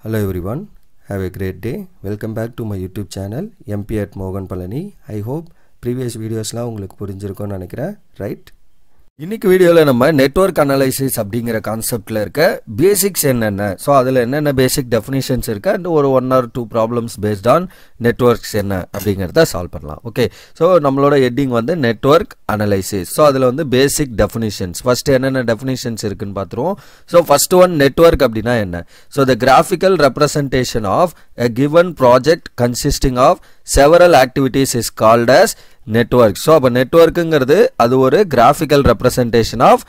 Hello everyone, have a great day. Welcome back to my YouTube channel MP at Mogan Palani. I hope previous videos la உங்களுக்கு புரிஞ்சிருக்கும்னு நினைக்கிறேன், right? இன்னைக்கு வீடியோல நம்ம network analysis அப்படிங்கிற கான்செப்ட்ல இருக்க பேசிக்ஸ் என்னென்ன, ஸோ அதில் என்னென்ன பேசிக் டெஃபினிஷன்ஸ் இருக்கு அண்ட் ஒரு 1 or 2 problems based on networks என்ன அப்படிங்கிறத சால்வ் பண்ணலாம். ஓகே, ஸோ நம்மளோட ஹெட்டிங் வந்து நெட்வொர்க் அனலைசிஸ். ஸோ அதில் வந்து பேசிக் டெஃபினிஷன்ஸ் ஃபர்ஸ்ட் என்னென்ன டெஃபினிஷன்ஸ் இருக்குன்னு பார்த்துருவோம். ஸோ ஃபர்ஸ்ட் ஒன், நெட்வொர்க் அப்படின்னா என்ன? So the graphical representation of a given project consisting of several activities is called as network. So அப்ப நெட்வொர்க்குங்கிறது அது ஒரு graphical representation of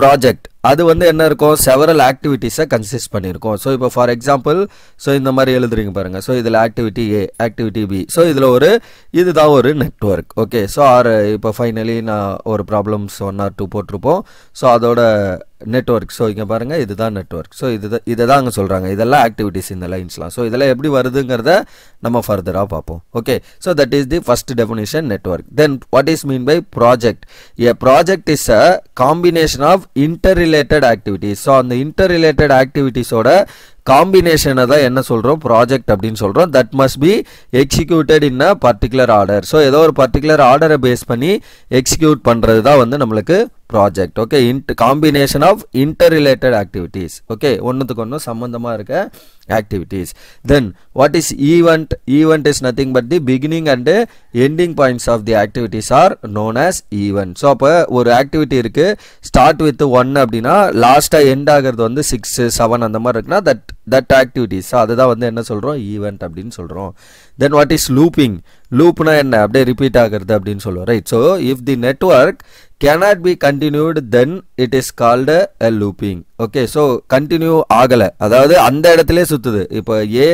project. அது வந்து என்ன இருக்கும், several activities கன்சிஸ்ட் பண்ணியிருக்கோம். ஸோ இப்போ ஃபார் எக்ஸாம்பிள், ஸோ இந்த மாதிரி எழுதுறீங்க பாருங்க. ஸோ இதில் ஆக்டிவிட்டி ஏ, ஆக்டிவிட்டி பி, ஸோ இதில் இதுதான் ஒரு நெட்வொர்க். ஓகே, ஸோ இப்போ ஃபைனலி நான் ஒரு ப்ராப்ளம்ஸ் 1 or 2 போட்டிருப்போம். ஸோ அதோட நெட்வொர்க், ஸோ இங்கே பாருங்க, இதுதான் நெட்வொர்க். ஸோ இதை தான் அங்கே சொல்கிறாங்க, இதெல்லாம் ஆக்டிவிட்டிஸ் இந்த லைன்ஸ்லாம். ஸோ இதெல்லாம் எப்படி வருதுங்கிறத நம்ம ஃபர்தராக பார்ப்போம். Okay, so that is the first definition, network. Then what is mean by project? A project is a combination of interrelated activities. So அந்த interrelated activitiesோட காம்பினேஷனை தான் என்ன சொல்கிறோம், ப்ராஜெக்ட் அப்படின்னு சொல்கிறோம். That must be executed in a particular order. So ஏதோ ஒரு பர்டிகுலர் ஆர்டரை பேஸ் பண்ணி எக்ஸிக்யூட் பண்ணுறது தான் வந்து நம்மளுக்கு project. Okay, combination of interrelated activities. Okay, ஒன்றுத்துக்கு ஒன்று சம்பந்தமாக இருக்க activities. Then what is event? Event is nothing but the beginning and ending points of the activities are known as event. So அப்போ ஒரு ஆக்டிவிட்டி இருக்கு, ஸ்டார்ட் வித் 1 அப்படின்னா லாஸ்ட்டாக end ஆகிறது வந்து 6, 7 அந்த மாதிரி இருக்குன்னா that activities. ஸோ அதுதான் வந்து என்ன சொல்கிறோம், ஈவெண்ட் அப்படின்னு சொல்கிறோம். Then what is looping? லூப்னா என்ன, அப்படியே ரிப்பீட் ஆகிறது அப்படின்னு சொல்லுவோம், right? So if the network cannot be continued, then it is called a looping. Okay, so continue ஆகலை, அதாவது அந்த இடத்துல சுற்றுது. இப்போ ஏ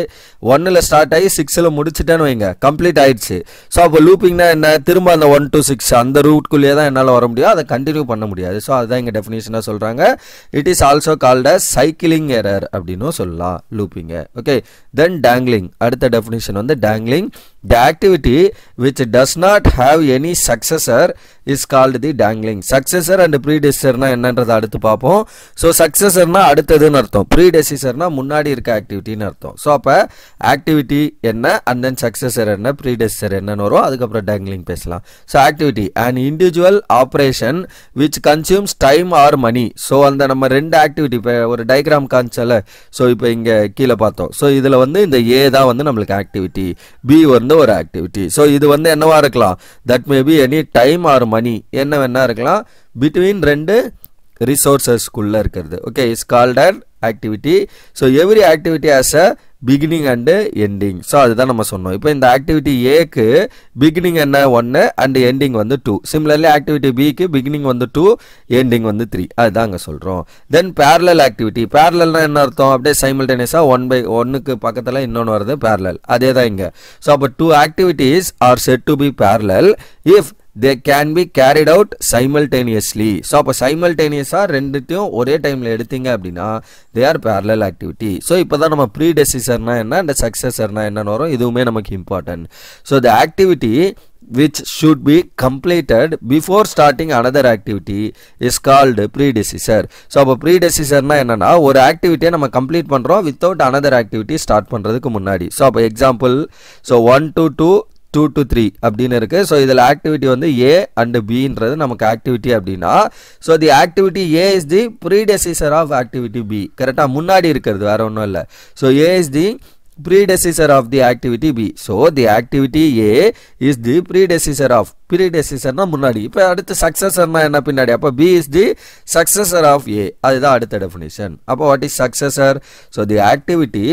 1ல் ஸ்டார்ட் ஆகி 6ல் முடிச்சுட்டேன்னு வைங்க, கம்ப்ளீட் ஆயிடுச்சு. ஸோ அப்போ லூப்பிங்னா என்ன, திரும்ப அந்த 1 to 6 அந்த ரூட்குள்ளேயே தான் என்னால் வர முடியும், அதை கண்டினியூ பண்ண முடியாது. ஸோ அதுதான் இங்கே டெஃபினேஷனாக சொல்கிறாங்க. It is also called a cycling error அப்படின்னு சொல்லலாம் லூப்பிங்க. ஓகே, தென் டேங்க்லிங். அடுத்த டெஃபினேஷன் வந்து டேங்க்லிங். The activity which does not have any successor is called the dangling. Successor and predecessor na என்னன்றதை அடுத்து பார்ப்போம். ஸோ சக்சஸர்னா அடுத்ததுன்னு அர்த்தம், ப்ரீடெசிசர்னா முன்னாடி இருக்க ஆக்டிவிட்டின்னு அர்த்தம். ஸோ அப்போ ஆக்டிவிட்டி என்ன அண்ட் தென் சக்சஸர் என்ன, ப்ரீடெசிசர் என்னன்னு வரும், அதுக்கப்புறம் டேங்க்லிங் பேசலாம். So activity an individual operation which consumes time or money. So அந்த நம்ம ரெண்டு ஆக்டிவிட்டி இப்போ ஒரு டயக்ராம் காமிச்சல, ஸோ இப்போ இங்கே கீழே பார்த்தோம். ஸோ இதில் வந்து இந்த ஏ தான் வந்து நம்மளுக்கு ஆக்டிவிட்டி, பி வந்து ஒரு ஆக்டிவிட்டி. ஸோ இது வந்து என்னவா இருக்கலாம், that may be any time or money, என்ன வேணா இருக்கலாம், பிட்வீன் ரெண்டு ரிசோர்சஸ்க்குள்ள இருக்கிறது. Okay, is called an activity. So every activity has a beginning and ending. So அதுதான் நம்ம சொன்னோம். இப்போ இந்த ஆக்டிவிட்டி ஏக்கு பிகினிங் என்ன 1 அண்ட் எண்டிங் வந்து 2. சிமிலர்லி ஆக்டிவிட்டி பிக்கு பிகினிங் வந்து 2, எண்டிங் வந்து 3. அதுதான் அங்கே சொல்கிறோம். தென் பேரலல் ஆக்டிவிட்டி. பேரலல்னா என்ன அர்த்தம், அப்படியே சைமல்டேனியஸாக 1/1க்கு பக்கத்தில் இன்னொன்று வருது, பேரலல். அதே தான் இங்கே. ஸோ அப்போ 2 activities are said to be parallel if they can be carried out simultaneously. So அப்போ சைமல்டேனியஸாக ரெண்டுத்தையும் ஒரே டைமில் எடுத்தீங்க அப்படின்னா they are parallel activity. So இப்போ தான் நம்ம ப்ரீடெசிசர்னா என்ன அண்ட் சக்சஸர்னா என்னன்னு வரும், இதுவுமே நமக்கு important. So the activity which should be completed before starting another activity is called predecessor. So அப்போ ப்ரீடெசிசர்னா என்னன்னா ஒரு ஆக்டிவிட்டியை நம்ம கம்ப்ளீட் பண்ணுறோம் வித்தவுட் another activity ஸ்டார்ட் பண்ணுறதுக்கு முன்னாடி. ஸோ அப்போ எக்ஸாம்பிள், ஸோ 1 to 2, 2 to 3 அப்படின்னு இருக்கு. ஸோ இதில் ஆக்டிவிட்டி வந்து ஏ அண்ட் பின்றது நமக்கு ஆக்டிவிட்டி அப்படின்னா, so the activity A is the predecessor of activity B. கரெக்டாக முன்னாடி இருக்கிறது, வேற ஒன்றும் இல்லை. So A is the predecessor of the activity B. So the activity A is the predecessor of, predecessor na முன்னாடி. இப்போ அடுத்து சக்சஸர்னா என்ன, பின்னாடி. அப்போ B is the successor of A. அதுதான் அடுத்த டெஃபினிஷன். அப்போ what is successor? So the activity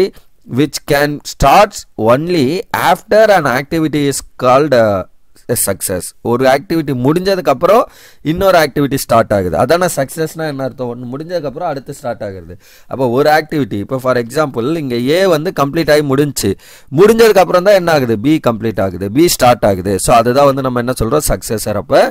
which can start only after an activity is called success. ஒரு ஆக்டிவிட்டி முடிஞ்சதுக்கு அப்புறம் இன்னொரு ஆக்டிவிட்டி ஸ்டார்ட் ஆகுது, அதான சக்சஸ்னா என்ன அர்த்தம், ஒன்று முடிஞ்சதுக்கு அப்புறம் அடுத்து ஸ்டார்ட் ஆகுது. அப்போ ஒரு ஆக்டிவிட்டி, இப்போ ஃபார் எக்ஸாம்பிள் இங்கே ஏ வந்து கம்ப்ளீட் ஆகி முடிஞ்சதுக்கு அப்புறம் தான் என்ன ஆகுது, பி கம்ப்ளீட் ஆகுது, பி ஸ்டார்ட் ஆகுது. ஸோ அதுதான் வந்து நம்ம என்ன சொல்றோம், சக்சஸர். அப்போ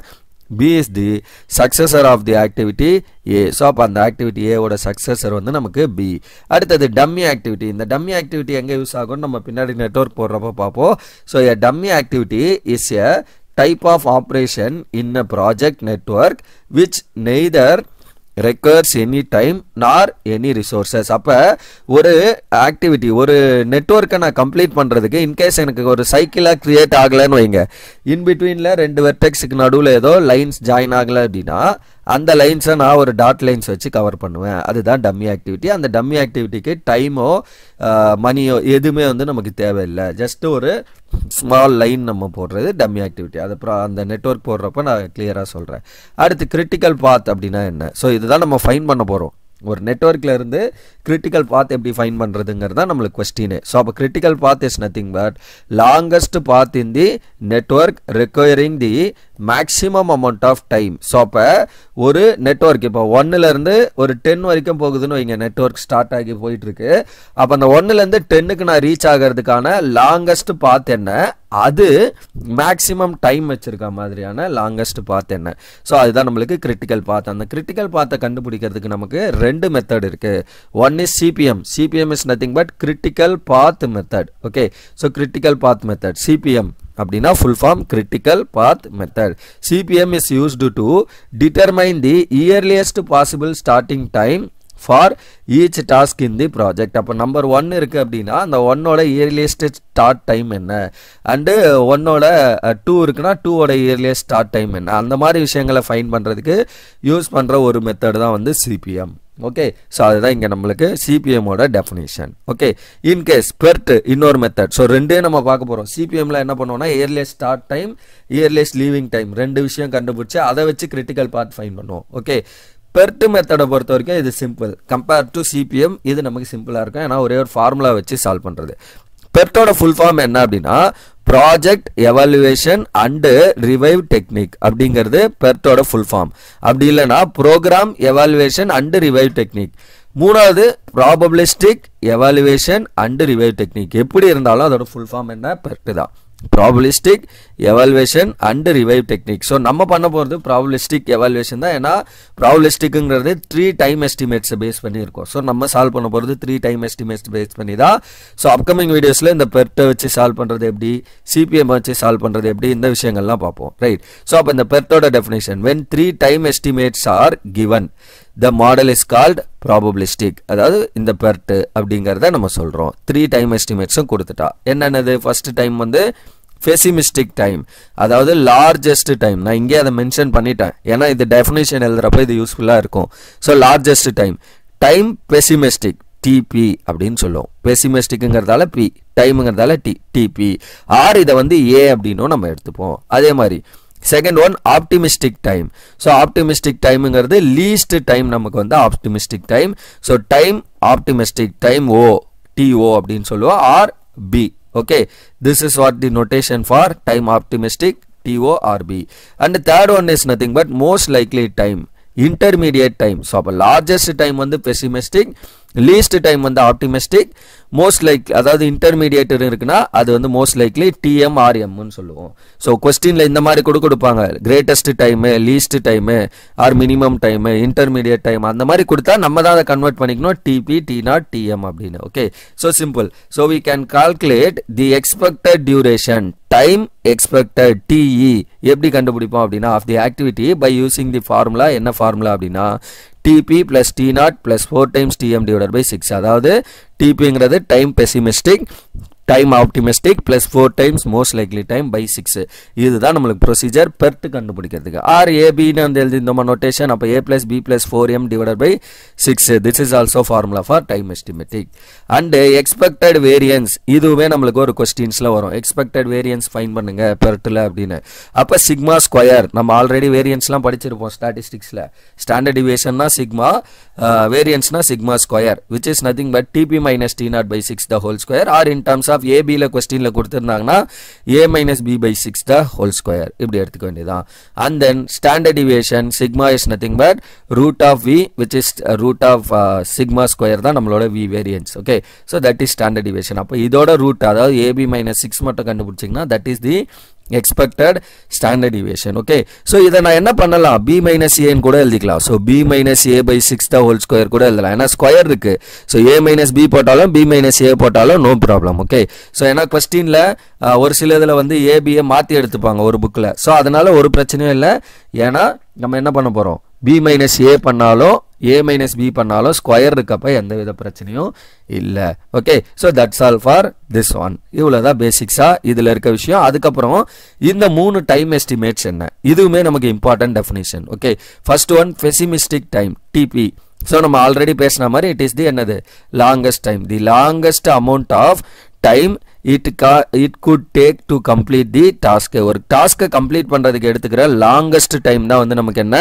B is the successor of the activity A. So அப்போ அந்த ஆக்டிவிட்டி ஏவோட சக்சஸர் வந்து நமக்கு B. அடுத்தது டம்மி ஆக்டிவிட்டி. இந்த டம்மி ஆக்டிவிட்டி எங்கே யூஸ் ஆகும்னு நம்ம பின்னாடி நெட்வொர்க் போடுறப்ப பார்ப்போம். So a dummy activity is a type of operation in a project network which neither requires any time nor any resources. அப்ப ஒரு ஆக்டிவிட்டி ஒரு நெட்வொர்க்கை நான் கம்ப்ளீட் பண்றதுக்கு இன்கேஸ் எனக்கு ஒரு சைக்கிளா கிரியேட் ஆகலன்னு வைங்க, இன் பிட்வீன்ல ரெண்டு வெர்டெக்ஸுக்கு நடுவில் ஏதோ லைன்ஸ் ஜாயின் ஆகல அப்படின்னா அந்த லைன்ஸை நான் ஒரு டாட் லைன்ஸ் வச்சு கவர் பண்ணுவேன். அதுதான் டம்மி ஆக்டிவிட்டி. அந்த டம்மி ஆக்டிவிட்டிக்கு டைமோ மணியோ எதுவுமே வந்து நமக்கு தேவையில்லை. ஜஸ்ட் ஒரு ஸ்மால் லைன் நம்ம போடுறது டம்மி ஆக்டிவிட்டி. அது அப்புறம் அந்த நெட்வொர்க் போடுறப்ப நான் கிளியராக சொல்கிறேன். அடுத்து கிரிட்டிக்கல் பாத் அப்படின்னா என்ன? ஸோ இதுதான் நம்ம ஃபைன் பண்ண போகிறோம். ஒரு நெட்வொர்க்கில் இருந்து கிரிட்டிக்கல் பாத் எப்படி ஃபைன் பண்ணுறதுங்கிறது தான் நம்மளுக்கு கொஸ்டின். ஸோ அப்போ critical path is nothing but longest path in the network requiring the maximum amount of time. So அப்போ ஒரு நெட்வொர்க் இப்போ 1லேருந்து ஒரு 10 வரைக்கும் போகுதுன்னு வைங்க, நெட்வொர்க் ஸ்டார்ட் ஆகி போயிட்டுருக்கு. அப்போ அந்த 1லேருந்து 10க்கு நான் ரீச் ஆகிறதுக்கான லாங்கஸ்ட் பாத் என்ன, அது மேக்ஸிமம் டைம் வச்சிருக்க மாதிரியான லாங்கஸ்ட் பாத் என்ன. ஸோ அதுதான் நம்மளுக்கு கிரிட்டிக்கல் பாத். அந்த கிரிட்டிக்கல் பாத்தை கண்டுபிடிக்கிறதுக்கு நமக்கு 2 மெத்தட் இருக்கு. One is CPM. CPM is nothing but critical path method. Okay, so critical path method CPM அப்படின்னா full form critical path method. CPM is used to determine the earliest possible starting time for each task in the project. அப்போ number 1 இருக்குது அப்படின்னா அந்த 1ஓட earliest start time என்ன, and 1ஓட 2 இருக்குன்னா 2ஓட earliest start time என்ன, அந்த மாதிரி விஷயங்களை ஃபைன் பண்ணுறதுக்கு யூஸ் பண்ணுற ஒரு மெத்தட் தான் வந்து சிபிஎம். ஓகே, ஸோ அதுதான் இங்கே நம்மளுக்கு சிபிஎம்மோட டெஃபினேஷன். ஓகே, இன்கேஸ் பெர்ட் இன்னொரு மெத்தட். ஸோ ரெண்டே நம்ம பார்க்க போகிறோம். சிபிஎம்ல என்ன பண்ணுவோம்னா earliest start time, earliest leaving time, 2 விஷயம் கண்டுபிடிச்சு அதை வச்சு கிரிட்டிக்கல் பாத் ஃபைன் பண்ணுவோம். ஓகே, பெர்ட் மெத்தடை பொறுத்த வரைக்கும் இது சிம்பிள் கம்பேர் டு சிபிஎம். இது நமக்கு சிம்பிளாக இருக்கும், ஏன்னா ஒரே ஒரு ஃபார்முலா வச்சு சால்வ் பண்ணுறது. பெர்ட்டோட ஃபுல் ஃபார்ம் என்ன அப்படின்னா project evaluation and review technique அப்படிங்கிறது பெர்ட்டோட ஃபுல் ஃபார்ம். அப்படி இல்லைன்னா program evaluation and review technique. மூணாவது probabilistic evaluation and review technique. எப்படி இருந்தாலும் அதோட ஃபுல் ஃபார்ம் என்ன, பெர்ட் தான். Probabilistic evaluation and review technique. So நம்ம பண்ண போகிறது ப்ராபபிலிஸ்டிக் எவாலுவேஷன் தான். ஏன்னா ப்ராபபிலிஸ்டிக்ங்கிறது 3 டைம் எஸ்டிமேட்ஸை பேஸ் பண்ணி இருக்கும். ஸோ நம்ம சால்வ் பண்ண போகிறது 3 டைம் எஸ்டிமேட்ஸ் பேஸ் பண்ணி தான். ஸோ அப்கமிங் வீடியோஸில் இந்த பெர்ட்டை வச்சு சால்வ் பண்ணுறது எப்படி, சிபிஎம் வச்சு சால்வ் பண்ணுறது எப்படி, இந்த விஷயங்கள்லாம் பார்ப்போம். ரைட். ஸோ அப்போ இந்த பெர்ட்டோட definition, when 3 time estimates are given the model is called probabilistic. அதாவது இந்த பெர்ட் அப்படிங்கிறத நம்ம சொல்கிறோம். 3 டைம் எஸ்டிமேட்ஸும் கொடுத்துட்டா என்னென்னது, ஃபர்ஸ்ட் டைம் வந்து பெசிமிஸ்டிக் டைம், அதாவது லார்ஜஸ்ட் டைம். நான் இங்கே அதை மென்ஷன் பண்ணிட்டேன், ஏன்னா இது டெஃபினேஷன் எழுதுறப்ப இது யூஸ்ஃபுல்லாக இருக்கும். So largest time. Time pessimistic TP அப்படின்னு சொல்லுவோம். பெசிமிஸ்டிக்குங்கிறதால பி, டைமுங்கிறதால டிபி. ஆர் இதை வந்து ஏ அப்படின்னும் நம்ம எடுத்துப்போம். அதே மாதிரி second one optimistic time. So optimistic டைமுங்கிறது லீஸ்ட் டைம் நமக்கு வந்து optimistic time. So time optimistic time O TO அப்படின்னு சொல்லுவோம், or B. Okay, this is what the notation for time optimistic TO or B. And third one is nothing but most likely time, intermediate time. So அப்போ largest time வந்து பெசிமிஸ்டிக், least time வந்து optimistic, most like அதாவது intermediate இருக்குன்னா அது வந்து most likely DM ஆர்எம்னு சொல்லுவோம். So கொஸ்டின்ல இந்த மாதிரி கொடுப்பாங்க, greatest time, least time, or minimum time, intermediate time, அந்த மாதிரி கொடுத்தா நம்ம தான் அதை கன்வெர்ட் பண்ணிக்கணும் டிபி, டி0, டிஎம் அப்படின்னு. Okay, so simple. So we can calculate the expected duration time expected TE எப்படி கண்டுபிடிப்போம் அப்படின்னா of the activity by using the formula. என்ன ஃபார்முலா அப்படின்னா TP plus T0 plus 4 times TM divided by 6. அதாவது TPங்கிறது time pessimistic, time optimistic plus 4 times most likely time by 6. இதுதான் நம்மளுக்கு procedure PERT கண்டுபிடிக்கிறதுக்கு. ஆர் ஏபின்னு வந்து எழுதிருந்தோம் நோட்டேஷன். அப்போ A plus B plus 4M divided by 6. This is also formula for time எஸ்டிமேட்டிக். அண்ட் எக்ஸ்பெக்டட் வேரியன்ஸ், இதுவே நம்மளுக்கு ஒரு கொஸ்டின்ஸ்ல வரும். எக்ஸ்பெக்டட் வேரியன்ஸ் ஃபைன் பண்ணுங்க பெர்ட்ல அப்படின்னு. அப்போ சிக்மா ஸ்கொயர், நம்ம ஆல்ரெடி வேரியன்ஸ்லாம் படிச்சிருப்போம் ஸ்டாட்டிஸ்டிக்ஸ்ல. ஸ்டாண்டர்ட் டிவியேஷன்னா சிக்மா, வேரியன்ஸ்னா sigma square, which is nothing but TP minus T0 by 6 the whole square, or in terms of AB ல கொஸ்டின்ல கொடுத்திருந்தாங்கன்னா A minus B by 6 the whole square. இப்படி எடுத்துக்க வேண்டியதான். And then standard deviation sigma is nothing but root of V, which is root of sigma square தான் நம்மளோட V variance. Okay, so that is standard deviation. அப்போ இதோட root, அதாவது AB minus 6 மட்டும் கண்டுபிடிச்சிங்கன்னா that is the expected standard deviation. Okay, so இதை நான் என்ன பண்ணலாம், B minus A கூட எழுதிக்கலாம். so B minus A by 6 the whole square கூட எழுதலாம், ஏன்னா ஸ்கொயர் இருக்கு. so A minus B போட்டாலும் B minus A போட்டாலும் no problem. okay, so ஏன்னா கொஸ்டின்ல ஒரு சில இதில் வந்து ஏபியை மாற்றி எடுத்துப்பாங்க ஒரு புக்கில். ஸோ அதனால ஒரு பிரச்சனையும் இல்லை, ஏன்னா நம்ம என்ன பண்ண போகிறோம், B minus A பண்ணாலும் a minus b பண்ணாலும் ஸ்கொயர் இருக்கப்ப எந்த வித பிரச்சனையும் இல்லை. Okay, so that's all for this one. இவ்வளோதான் பேசிக்ஸா இதில் இருக்க விஷயம். அதுக்கப்புறம் இந்த 3 டைம் எஸ்டிமேட்ஸ் என்ன, இதுவுமே நமக்கு important definition. Okay, first one pessimistic time TP. So நம்ம ஆல்ரெடி பேசின மாதிரி இட் இஸ் தி என்னது longest time, the longest amount of time it could take to complete the task. ஒரு டாஸ்க்கை கம்ப்ளீட் பண்ணுறதுக்கு எடுத்துக்கிற லாங்கஸ்ட் டைம் தான் வந்து நமக்கு என்ன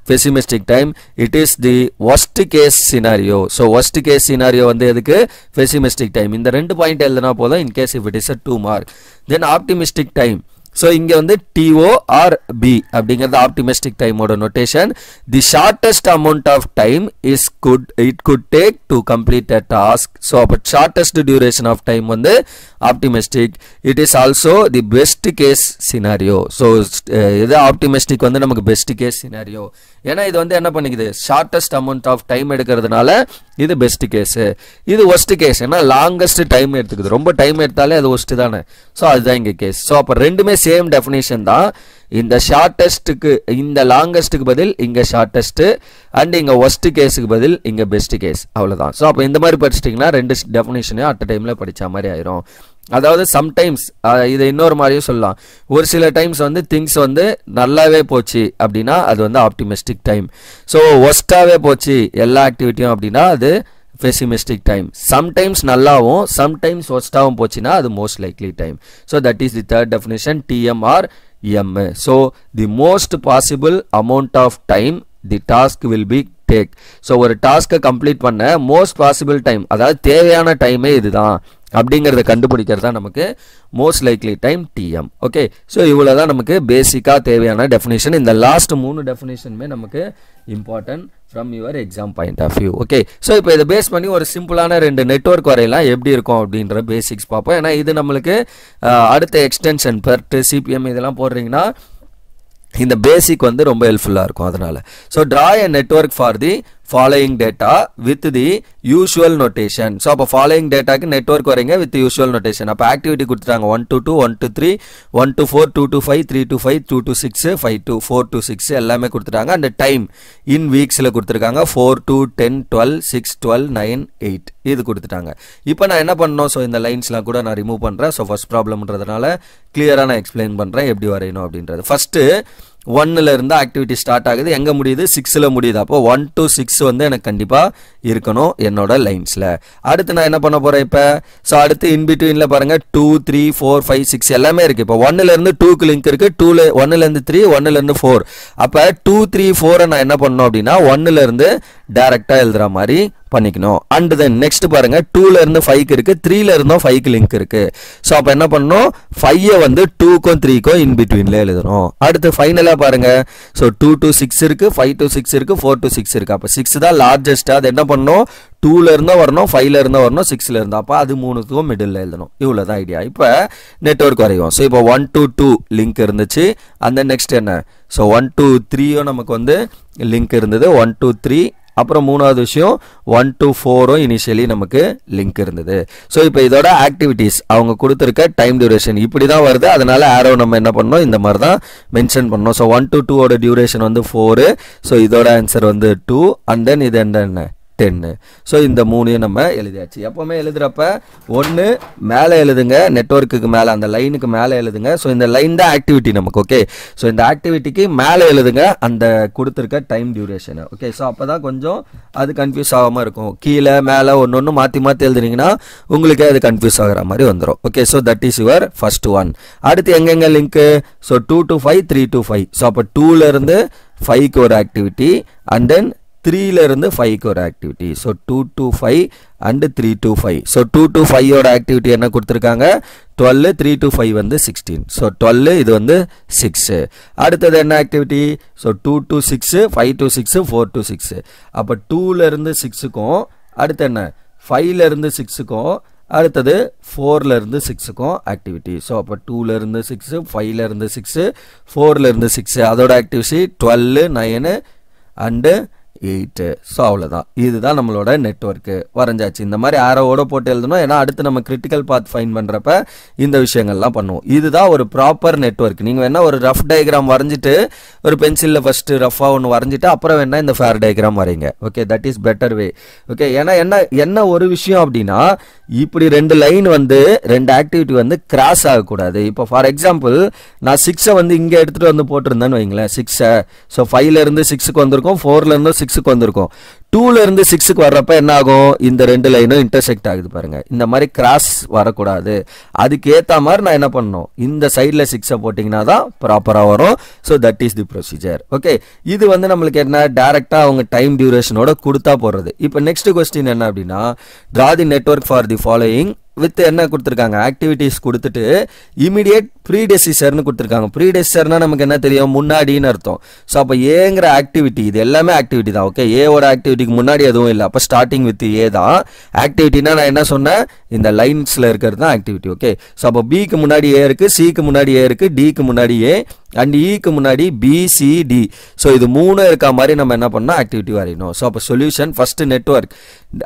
பெசிமிஸ்டிக் time. It is the worst case scenario. So worst case scenario வந்து எதுக்கு பெசிமிஸ்டிக் டைம். இந்த 2 பாயிண்ட் எழுதுனா போதும் in case if it is a 2 mark. then optimistic time. So இங்கே வந்து TO or B அப்படிங்கிறது ஆப்டிமிஸ்டிக் டைமோட நோட்டேஷன். The shortest amount of time it could take to complete a task. So அப்போ ஷார்ட்டஸ்ட் டியூரேஷன் ஆஃப் டைம் வந்து optimistic. It is also the best case scenario. So இது optimistic வந்து நமக்கு பெஸ்ட் கேஸ் சினாரியோ. ஏன்னா இது வந்து என்ன பண்ணிக்குது, ஷார்ட்டஸ்ட் அமௌண்ட் ஆஃப் டைம் எடுக்கிறதுனால இது பெஸ்ட் கேஸு. இது ஒஸ்ட் கேஸ், ஏன்னா லாங்கஸ்ட் டைம் எடுத்துக்குது. ரொம்ப டைம் எடுத்தாலே அது ஒஸ்ட் தானே. ஸோ அதுதான் இங்கே கேஸ். ஸோ அப்போ ரெண்டுமே சேம் டெஃபினேஷன் தான். இந்த ஷார்ட்டஸ்ட்டுக்கு இந்த லாங்கஸ்ட்டுக்கு பதில் இங்கே ஷார்ட்டஸ்ட்டு, அண்ட் இங்கே ஒஸ்ட் கேஸுக்கு பதில் இங்கே பெஸ்ட் கேஸ். அவ்வளோதான். ஸோ அப்போ இந்த மாதிரி படிச்சிட்டிங்கன்னா 2 டெஃபினேஷனையும் அட் டைமில் படித்த மாதிரி ஆயிரும். அதாவது சம்டைம்ஸ் இதை இன்னொரு மாதிரியும் சொல்லலாம். ஒரு சில டைம்ஸ் வந்து திங்ஸ் வந்து நல்லாவே போச்சு அப்படின்னா அது வந்து ஆப்டிமிஸ்டிக் டைம். ஸோ ஒஸ்ட்டாகவே போச்சு எல்லா ஆக்டிவிட்டியும் அப்படின்னா அது பெசிமிஸ்டிக் டைம். சம்டைம்ஸ் நல்லாவும் சம்டைம்ஸ் ஒஸ்ட்டாகவும் போச்சுன்னா அது most likely time. So that is the third definition TM or M. So the most possible amount of time the task will be take. ஸோ ஒரு டாஸ்க்கை கம்ப்ளீட் பண்ண மோஸ்ட் பாசிபிள் டைம், அதாவது தேவையான டைமே இதுதான் அப்படிங்கிறத கண்டுபிடிக்கிறது தான் நமக்கு most likely time TM. Okay, so இவ்வளோ தான் நமக்கு பேசிக்காக தேவையான டெஃபினேஷன். இந்த லாஸ்ட் 3 டெஃபினேஷனுமே நமக்கு important from your exam point of view. Okay, so இப்போ இதை பேஸ் பண்ணி ஒரு சிம்பிளான 2 நெட்வொர்க் வரையலாம் எப்படி இருக்கும் அப்படின்ற பேசிக்ஸ் பார்ப்போம். ஏன்னா இது நம்மளுக்கு அடுத்த எக்ஸ்டென்ஷன் பெர்ட் சிபிஎம் இதெல்லாம் போடுறீங்கன்னா இந்த பேசிக் வந்து ரொம்ப ஹெல்ப்ஃபுல்லாக இருக்கும். அதனால so draw a network for the following data with the usual notation. So அப்போ following dataக்கு நெட்வொர்க் வரீங்க with usual notation. அப்போ ஆக்டிவிட்டி கொடுத்துட்டாங்க 1 to 2, 1 to 3, 1 to 4, 2 to 5, 3 to 5, 2 to 6, 5 to 4 to 6 எல்லாமே கொடுத்துட்டாங்க. அந்த டைம் இன் வீக்ஸில் கொடுத்துருக்காங்க 4 to 10, 12, 6, 12, 9, 8 இது கொடுத்துட்டாங்க. இப்போ நான் என்ன பண்ணணும், ஸோ இந்த லைன்ஸ்லாம் கூட நான் ரிமூவ் பண்ணுறேன். ஸோ ஃபர்ஸ்ட் ப்ராப்ளம்ன்றதுனால கிளியராக நான் எக்ஸ்பிளைன் பண்ணுறேன் எப்படி வரையணும் அப்படின்றது. ஃபஸ்ட்டு 1ல் இருந்து ஆக்டிவிட்டி ஸ்டார்ட் ஆகுது, எங்கே முடியுது 6ல் முடியுது. அப்போ 1 to 6 வந்து எனக்கு கண்டிப்பாக இருக்கணும் என்னோட லைன்ஸில். அடுத்து நான் என்ன பண்ண போகிறேன் இப்போ, ஸோ அடுத்து இன்பிட்வீனில் பாருங்கள் 2, 3, 4, 5, 6 எல்லாமே இருக்குது. இப்போ 1லேருந்து 2க்கு லிங்க் இருக்குது, 1லேருந்து 3, 1லேருந்து 4. அப்போ 2, 3, 4 நான் என்ன பண்ணணும் அப்படின்னா 1லேருந்து டைரெக்டாக எழுதுகிற மாதிரி பண்ணிக்கணும். அண்ட் தென் நெக்ஸ்ட் பாருங்க 2ல இருந்து 5க்கு இருக்கு, 3ல இருந்தும் 5க்கு லிங்க் இருக்கு. ஸோ அப்போ என்ன பண்ணணும், 5 வந்து 2க்கும் 3க்கும் இன் பிட்வீன்ல எழுதணும். அடுத்து ஃபைனலா பாருங்க, ஸோ 2 to 6 இருக்கு, 5 to 6 இருக்கு, 4 to 6 இருக்கு. அப்போ 6 தான் லார்ஜஸ்ட். அது என்ன பண்ணணும், 2ல இருந்தால் வரணும், 5ல இருந்தால் வரணும், 6ல இருந்தால். அப்போ அது 3க்கும் மிடில் எழுதணும். இவ்வளோதான் ஐடியா. இப்போ நெட்வொர்க் வரையும். ஸோ இப்போ 1 to 2 லிங்க் இருந்துச்சு. அந்த நெக்ஸ்ட் என்ன, ஸோ 1 to 3யும் நமக்கு வந்து லிங்க் இருந்தது, 1 to 3. அப்புறம் மூணாவது விஷயம் 1 to 4ம் இனிஷியலி நமக்கு லிங்க் இருந்தது. ஸோ இப்போ இதோட ஆக்டிவிட்டீஸ் அவங்க கொடுத்துருக்க டைம் டியூரேஷன் இப்படி தான் வருது. அதனால ஆரோ நம்ம என்ன பண்ணோம், இந்த மாதிரி தான் மென்ஷன் பண்ணோம். ஸோ 1 to 2ஓட டியூரேஷன் வந்து 4. ஸோ இதோட ஆன்சர் வந்து 2. அண்ட் தென் இது என்ன 10. ஸோ இந்த மூணையும் நம்ம எழுதியாச்சு. எப்போவுமே எழுதுறப்ப ஒன்று மேலே எழுதுங்க, நெட்வொர்க்குக்கு மேலே அந்த லைனுக்கு மேலே எழுதுங்க. ஸோ இந்த லைன் தான் ஆக்டிவிட்டி நமக்கு. ஓகே, ஸோ இந்த ஆக்டிவிட்டிக்கு மேலே எழுதுங்க அந்த கொடுத்துருக்க டைம் டியூரேஷனை. ஓகே, ஸோ அப்போ தான் கொஞ்சம் அது கன்ஃபியூஸ் ஆகாமல் இருக்கும். கீழே மேலே ஒன்று மாற்றி மாற்றி எழுதுனீங்கன்னா உங்களுக்கே அது கன்ஃபியூஸ் ஆகிற மாதிரி வந்துடும். Okay, so that is your first one. அடுத்து எங்கெங்க link, so 2 to 5, 3 to 5. So அப்போ 2லேருந்து 5க்கு ஒரு ஆக்டிவிட்டி, அண்ட் தென் 3ல இருந்து 5க்கு ஒரு activity. So 2 to 5 and 3 to 5. ஸோ 2 to 5ஓட ஆக்டிவிட்டி என்ன கொடுத்துருக்காங்க 12, 3 to 5 வந்து 16. ஸோ 12 இது வந்து 6. அடுத்தது என்ன activity, so 2 to 6, 5 to 6, 4 to 6. அப்போ 2ல இருந்து 6க்கும், அடுத்து என்ன 5ல இருந்து 6க்கும், அடுத்தது 4ல இருந்து 6க்கும் ஆக்டிவிட்டி. ஸோ அப்போ 2ல இருந்து 6, 5ல இருந்து 6, 4ல இருந்து 6 அதோட ஆக்டிவிட்டி 12, 9 அண்டு 8. ஸோ அவ்வளோதான், இதுதான் நம்மளோட நெட்வொர்க்கு வரைஞ்சாச்சு. இந்த மாதிரி ஆரோவோட போட்டு எழுதணும், ஏன்னா அடுத்து நம்ம கிரிட்டிக்கல் பாத் ஃபைன் பண்ணுறப்ப இந்த விஷயங்கள்லாம் பண்ணுவோம். இதுதான் ஒரு ப்ராப்பர் நெட்வொர்க். நீங்கள் வேணால் ஒரு ரஃப் டயக்ராம் வரைஞ்சிட்டு ஒரு பென்சிலில் ஃபஸ்ட்டு ரஃபாக ஒன்று வரைஞ்சிட்டு அப்புறம் வேணால் இந்த ஃபேர் டயக்ராம் வரைங்க. Okay, that is better way. Okay, ஏன்னா என்ன ஒரு விஷயம் அப்படின்னா, இப்படி 2 லைன் வந்து 2 ஆக்டிவிட்டி வந்து கிராஸ் ஆகக்கூடாது. இப்போ ஃபார் எக்ஸாம்பிள் நான் 6 வந்து இங்கே எடுத்துகிட்டு வந்து போட்டிருந்தேன்னு வைங்களேன், 6. ஸோ 5லேருந்து 6க்கு வந்திருக்கும், 4லேருந்து 6க்கு வந்திருக்கும். 2லேருந்து 6க்கு வர்றப்ப என்ன ஆகும், இந்த 2 லைனும் இன்டர்செக்ட் ஆகுது பாருங்க. இந்த மாதிரி கிராஸ் வரக்கூடாது. அதுக்கு ஏற்ற மாதிரி நான் என்ன பண்ணணும், இந்த சைடில் 6 போட்டிங்கன்னா தான் ப்ராப்பராக வரும். So that is the procedure. Okay, இது வந்து நம்மளுக்கு என்ன, டைரக்டாக அவங்க டைம் டியூரேஷனோட கொடுத்தா போடுறது. இப்போ நெக்ஸ்ட் கொஸ்டின் என்ன அப்படின்னா, draw the network for the following with என்ன கொடுத்துருக்காங்க, ஆக்டிவிட்டிஸ் கொடுத்துட்டு இமீடியட் ப்ரீடெசிசர்னு கொடுத்துருக்காங்க. ப்ரீடெசிசர்னா நமக்கு என்ன தெரியும், முன்னாடின்னு அர்த்தம். ஸோ அப்போ ஏங்கிற ஆக்டிவிட்டி, இது எல்லாமே ஆக்டிவிட்டி தான். ஓகே, ஏவோட ஆக்டிவிட்டிக்கு முன்னாடி எதுவும் இல்லை. அப்போ ஸ்டார்டிங் வித் ஏ தான் ஆக்டிவிட்டினா நான் என்ன சொன்னேன், இந்த லைன்ஸில் இருக்கிறது தான் ஆக்டிவிட்டி. ஓகே, ஸோ அப்போ பிக்கு முன்னாடி ஏ இருக்குது, சிக்கு முன்னாடி ஏ இருக்குது, டிக்கு முன்னாடி ஏ அண்ட் இக்கு முன்னாடி பிசிடி. ஸோ இது 3 இருக்க மாதிரி நம்ம என்ன பண்ணோம், ஆக்டிவிட்டி வரையணும். ஸோ அப்போ சொல்யூஷன் ஃபர்ஸ்ட் நெட்வொர்க்,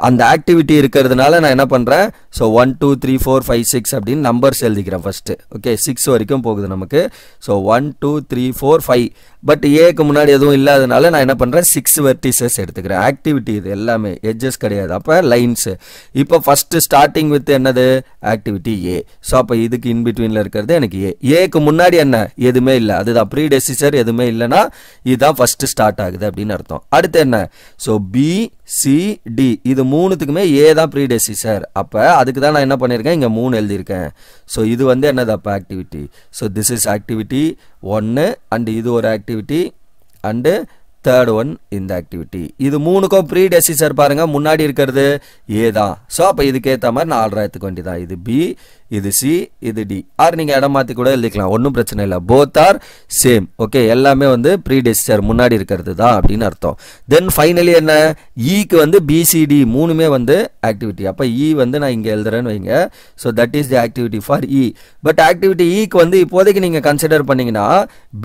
அந்த ஆக்டிவிட்டி இருக்கிறதுனால நான் என்ன பண்ணுறேன், ஸோ 1 2 3 4 5 6 அப்படின்னு நம்பர்ஸ் எழுதிக்கிறேன் ஃபர்ஸ்ட். ஓகே, 6 வரைக்கும் போகுது நமக்கு. ஸோ 1 2 3 4 5. பட் ஏக்கு முன்னாடி எதுவும் இல்லாதனால நான் என்ன பண்ணுறேன், 6 வெர்டிசஸ் எடுத்துக்கிறேன். ஆக்டிவிட்டி இது எல்லாமே, எட்ஜஸ் கிடையாது. அப்போ லைன்ஸ். இப்போ ஃபர்ஸ்ட் ஸ்டார்டிங் வித் என்னது, ஆக்டிவிட்டி ஏ. ஸோ அப்போ இதுக்கு இன்பிட்வீனில் இருக்கிறது எனக்கு ஏக்கு முன்னாடி என்ன எதுவுமே இல்லை, அதுதான் ப்ரீடெசிசர். எதுவுமே இல்லைன்னா இதுதான் ஃபர்ஸ்ட் ஸ்டார்ட் ஆகுது அப்படின்னு அர்த்தம். அடுத்து என்ன, ஸோ பி சி டி இது 3த்துக்குமே ஏ தான் ப்ரீடெசிசர். அப்போ அதுக்கு தான் நான் என்ன பண்ணியிருக்கேன், இங்கே 3 எழுதியிருக்கேன். ஸோ இது வந்து என்னது அப்போ activity. So this is activity 1 and இது ஒரு ஆக்டிவிட்டி அண்டு தேர்ட் ஒன் இந்த ஆக்டிவிட்டி. இது 3க்கும் ப்ரீடெசிசர் பாருங்க, முன்னாடி இருக்கிறது ஏ தான். ஸோ அப்போ இதுக்கு ஏற்ற மாதிரி நான் ஆர்டர் எடுத்துக்க வேண்டியதான். இது பி, இது சி, இது டி. ஆர் நீங்கள் இடம் மாற்றி கூட எழுதிக்கலாம், ஒன்றும் பிரச்சனை இல்லை. Both are same. ஓகே, எல்லாமே வந்து ப்ரீடெசிசர் முன்னாடி இருக்கிறது தான் அப்படின்னு அர்த்தம். தென் ஃபைனலி என்ன, இக்கு வந்து பிசிடி 3மே வந்து ஆக்டிவிட்டி. அப்போ இ வந்து நான் இங்கே எழுதுறேன்னு வைங்க. So that is the activity for E. But activity இக்கு வந்து இப்போதைக்கு நீங்கள் கன்சிடர் பண்ணீங்கன்னா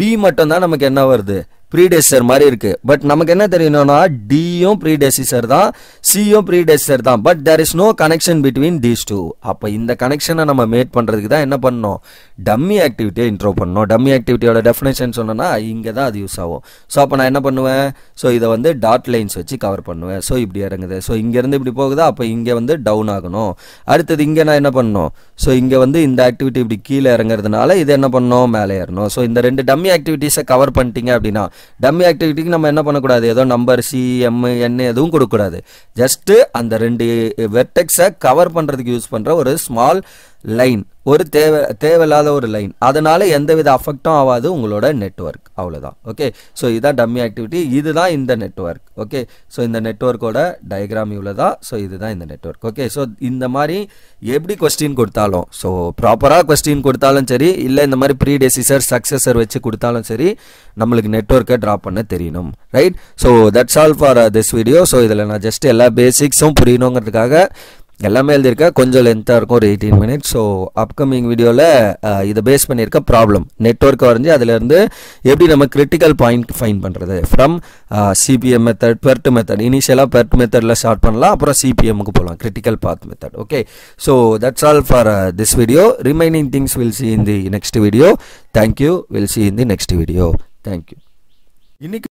பி மட்டும் தான் நமக்கு என்ன வருது, ப்ரீடெசிசர் மாதிரி இருக்கு. பட் நமக்கு என்ன தெரியணும்னா, டியும் ப்ரீடெசிசர் தான், சியும் ப்ரீடெசிசர் தான். But there is no connection between these two. அப்போ இந்த கனெக்ஷனை நம்ம மேட் பண்ணுறதுக்கு தான் என்ன பண்ணணும், டம்மி ஆக்டிவிட்டியை இன்ட்ரோ பண்ணணும். டம்மி ஆக்டிவிட்டியோட டெஃபினேஷன் சொன்னோன்னா இங்கே தான் அது யூஸ் ஆகும். ஸோ அப்போ நான் என்ன பண்ணுவேன், ஸோ இதை வந்து டாட் லைன்ஸ் வச்சு கவர் பண்ணுவேன். ஸோ இப்படி இறங்குது. ஸோ இங்கேருந்து இப்படி போகுதா, அப்போ இங்கே வந்து டவுன் ஆகணும். அடுத்தது இங்கே நான் என்ன பண்ணணும், ஸோ இங்கே வந்து இந்த ஆக்டிவிட்டி இப்படி கீழே இறங்குறதுனால இது என்ன பண்ணணும், மேலே ஏறணும். ஸோ இந்த 2 டம்மி ஆக்டிவிட்டிஸை கவர் பண்ணிட்டீங்க அப்படின்னா, டம்மி ஆக்டிவிட்டிக்கு நம்ம என்ன பண்ணக்கூடாது, ஏதோ நம்பர் சி எம் என் எதுவும் கொடுக்கக்கூடாது. ஜஸ்ட் அந்த 2 வெர்டெக்ஸை கவர் பண்ணுறதுக்கு யூஸ் பண்ணுற ஒரு ஸ்மால் லைன், ஒரு தேவையில்லாத ஒரு லைன். அதனால எந்தவித அஃபெக்டும் ஆகாது உங்களோட நெட்வொர்க். அவ்வளோதான். ஓகே, ஸோ இதுதான் டம்மி ஆக்டிவிட்டி, இதுதான் இந்த நெட்வொர்க். ஓகே, ஸோ இந்த நெட்வொர்க்கோட டயக்ராம் இவ்வளோ தான். ஸோ இதுதான் இந்த நெட்வொர்க். ஓகே, ஸோ இந்த மாதிரி எப்படி கொஸ்டின் கொடுத்தாலும், ஸோ ப்ராப்பராக கொஸ்டின் கொடுத்தாலும் சரி, இல்லை இந்த மாதிரி ப்ரீடெசிசர் சக்சஸர் வச்சு கொடுத்தாலும் சரி, நம்மளுக்கு நெட்வொர்க்கை ட்ரா பண்ண தெரியணும். Right, so that's all for this video. So இதில் நான் ஜஸ்ட் எல்லா பேசிக்ஸும் புரியணுங்கிறதுக்காக எல்லாமே எழுதியிருக்கேன். கொஞ்சம் லென்த்தாக இருக்கும், ஒரு 18 மினிட்ஸ். ஸோ அப்கமிங் வீடியோவில் இதை பேஸ் பண்ணியிருக்க ப்ராப்ளம் நெட்வொர்க் வரைஞ்சி அதிலேருந்து எப்படி நம்ம கிரிட்டிக்கல் பாயிண்ட் ஃபைன் பண்ணுறது from CPM method, PERT method. இனிஷியலாக பெர்ட் மெத்தடில் ஸ்டார்ட் பண்ணலாம், அப்புறம் சிபிஎம்முக்கு போகலாம், critical path method. Okay, so that's all for this video. Remaining things will see in the next video. Thank you. We'll see in the next video. Thank you. இன்னைக்கு